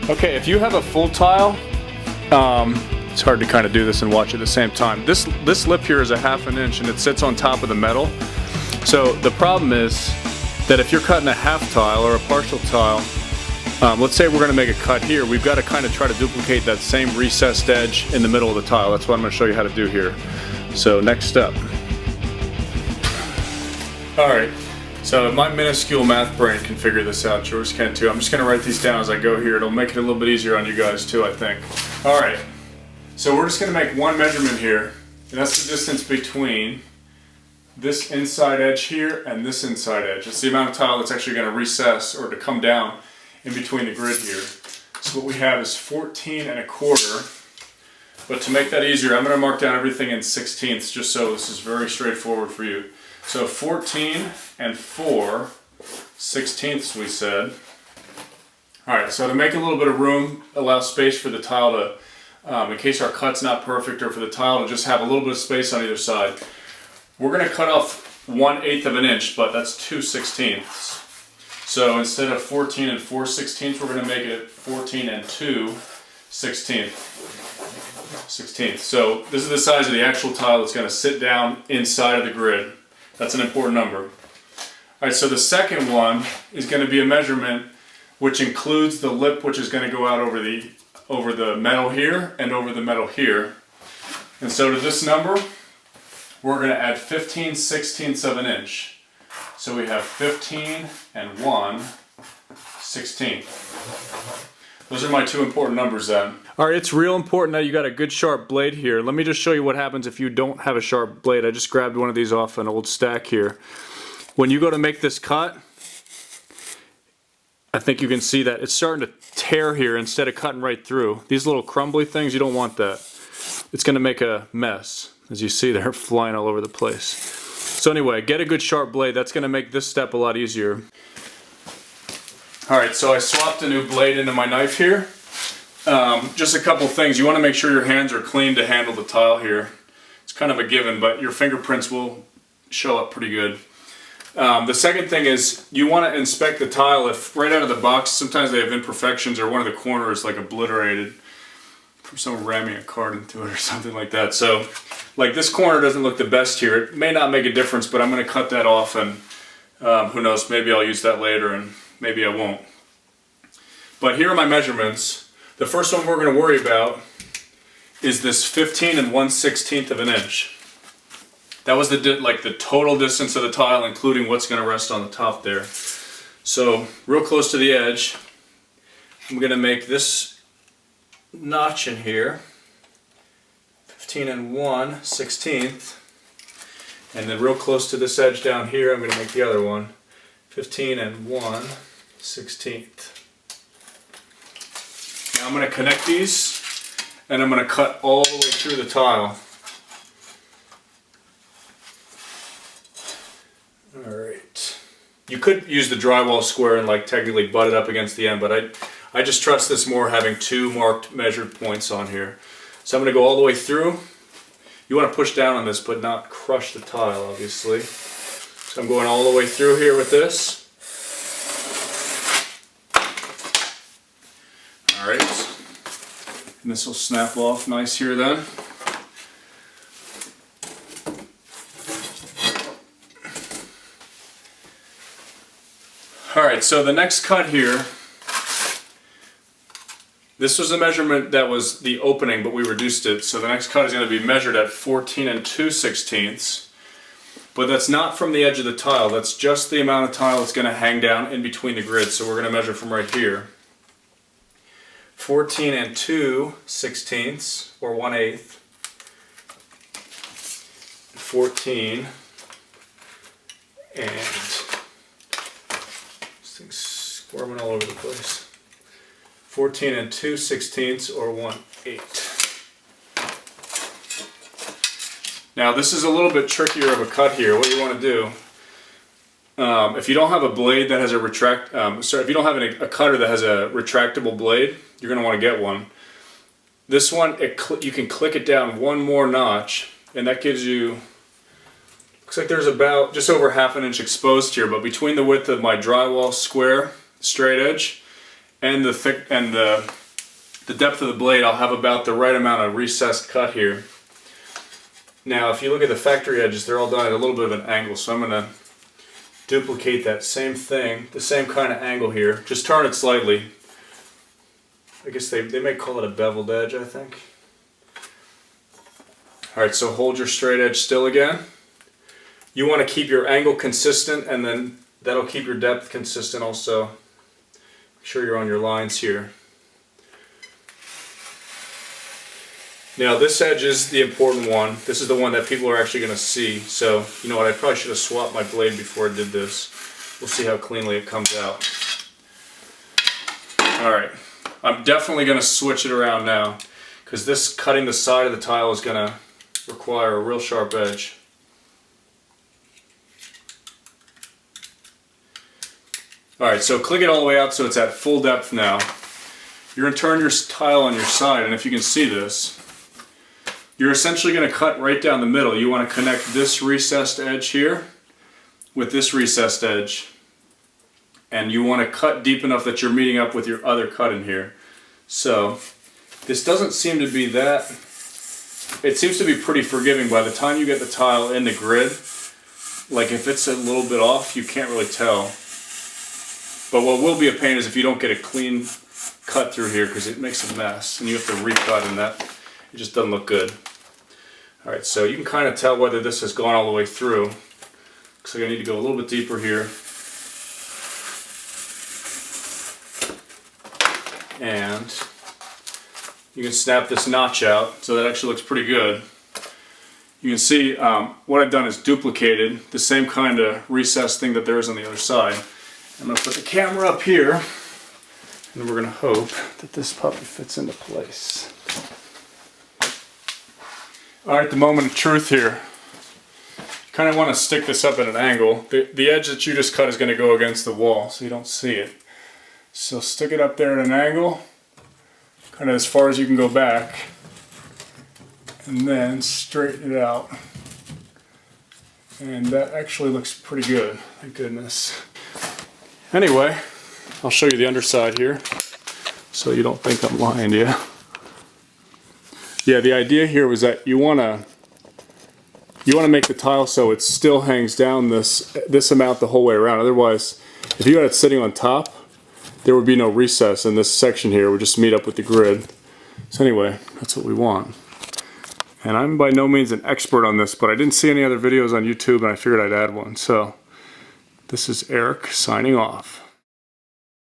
Okay, if you have a full tile, it's hard to kind of do this and watch at the same time. This lip here is a 1/2 inch and it sits on top of the metal. So the problem is that if you're cutting a half tile or a partial tile, let's say we're going to make a cut here, we've got to kind of try to duplicate that same recessed edge in the middle of the tile. That's what I'm going to show you how to do here. So next step. Alright, so my minuscule math brain can figure this out, yours can too. I'm just going to write these down as I go here. It'll make it a little bit easier on you guys too, I think. Alright, so we're just going to make one measurement here, and that's the distance between this inside edge here and this inside edge. It's the amount of tile that's actually going to recess or to come down in between the grid here. So what we have is 14¼ but to make that easier, I'm going to mark down everything in 16ths just so this is very straightforward for you. So 14 and 4/16 we said. Alright, so to make a little bit of room, allow space for the tile to, in case our cut's not perfect, or for the tile to just have a little bit of space on either side, we're going to cut off 1/8 of an inch, but that's 2/16. So instead of 14 and 4/16, we're going to make it 14 and 2/16. So this is the size of the actual tile that's going to sit down inside of the grid. That's an important number. Alright, so the second one is going to be a measurement which includes the lip, which is going to go out over the metal here and over the metal here. And so to this number, we're going to add 15/16 of an inch. So we have 15 and 1/16. Those are my two important numbers then. Alright, it's real important that you got a good sharp blade here. Let me just show you what happens if you don't have a sharp blade. I just grabbed one of these off an old stack here. When you go to make this cut, I think you can see that it's starting to tear here instead of cutting right through. These little crumbly things, you don't want that. It's going to make a mess. As you see, they're flying all over the place. So anyway, get a good sharp blade. That's going to make this step a lot easier. Alright, so I swapped a new blade into my knife here. Just a couple things. You want to make sure your hands are clean to handle the tile here. It's kind of a given, but your fingerprints will show up pretty good. The second thing is you want to inspect the tile. If right out of the box, sometimes they have imperfections or one of the corners like obliterated from someone ramming a card into it or something like that. So like this corner doesn't look the best here. It may not make a difference, but I'm going to cut that off, and who knows, maybe I'll use that later and maybe I won't. But here are my measurements. The first one we're going to worry about is this 15 and 1/16 of an inch. That was the total distance of the tile, including what's going to rest on the top there. So real close to the edge, I'm going to make this notch in here, 15 and 1/16, and then real close to this edge down here, I'm going to make the other one, 15 and 1/16. Now I'm going to connect these, and I'm going to cut all the way through the tile. Alright. You could use the drywall square and technically butt it up against the end, but I just trust this more having two marked measured points on here. So I'm going to go all the way through. You want to push down on this, but not crush the tile, obviously. So I'm going all the way through here with this. Alright, and this will snap off nice here then. Alright, so the next cut here, this was a measurement that was the opening, but we reduced it. So the next cut is going to be measured at 14 and 2/16. But that's not from the edge of the tile, that's just the amount of tile that's going to hang down in between the grids. So we're going to measure from right here. 14 and 2/16, or 1/8. 14 and, this thing's squirming all over the place. 14 and 2/16, or 1/8. Now this is a little bit trickier of a cut here. What you want to do, if you don't have a blade that has a if you don't have a cutter that has a retractable blade, you're going to want to get one. This one, you can click it down one more notch, and that gives you, looks like there's about just over 1/2 inch exposed here, but between the width of my drywall square straight edge and the depth of the blade, I'll have about the right amount of recessed cut here. Now if you look at the factory edges, they're all done at a little bit of an angle, so I'm going to duplicate that same thing, the same kind of angle here. Just turn it slightly. I guess they may call it a beveled edge, I think. Alright, so hold your straight edge still again. You want to keep your angle consistent, and then that'll keep your depth consistent also. Make sure you're on your lines here. Now this edge is the important one. This is the one that people are actually going to see. So, you know what, I probably should have swapped my blade before I did this. We'll see how cleanly it comes out. Alright, I'm definitely going to switch it around now, because this cutting the side of the tile is going to require a real sharp edge. Alright, so click it all the way out so it's at full depth now. You're going to turn your tile on your side, and if you can see this, you're essentially going to cut right down the middle. You want to connect this recessed edge here with this recessed edge. And you want to cut deep enough that you're meeting up with your other cut in here. So, this doesn't seem to be that... It seems to be pretty forgiving by the time you get the tile in the grid. Like if it's a little bit off, you can't really tell. But what will be a pain is if you don't get a clean cut through here, because it makes a mess and you have to recut, and that it just doesn't look good. Alright, so you can kind of tell whether this has gone all the way through. Looks like I need to go a little bit deeper here. And you can snap this notch out, so that actually looks pretty good. You can see what I've done is duplicated the same kind of recessed thing that there is on the other side. I'm going to put the camera up here, and we're going to hope that this puppy fits into place. Alright, the moment of truth here. You kind of want to stick this up at an angle. The edge that you just cut is going to go against the wall, so you don't see it. So stick it up there at an angle, kind of as far as you can go back, and then straighten it out. And that actually looks pretty good, thank goodness. Anyway, I'll show you the underside here, so you don't think I'm lying to you. Yeah, the idea here was that you want to make the tile so it still hangs down this amount the whole way around. Otherwise, if you had it sitting on top, there would be no recess, and this section here would just meet up with the grid. So anyway, that's what we want. And I'm by no means an expert on this, but I didn't see any other videos on YouTube, and I figured I'd add one. So this is Eric signing off.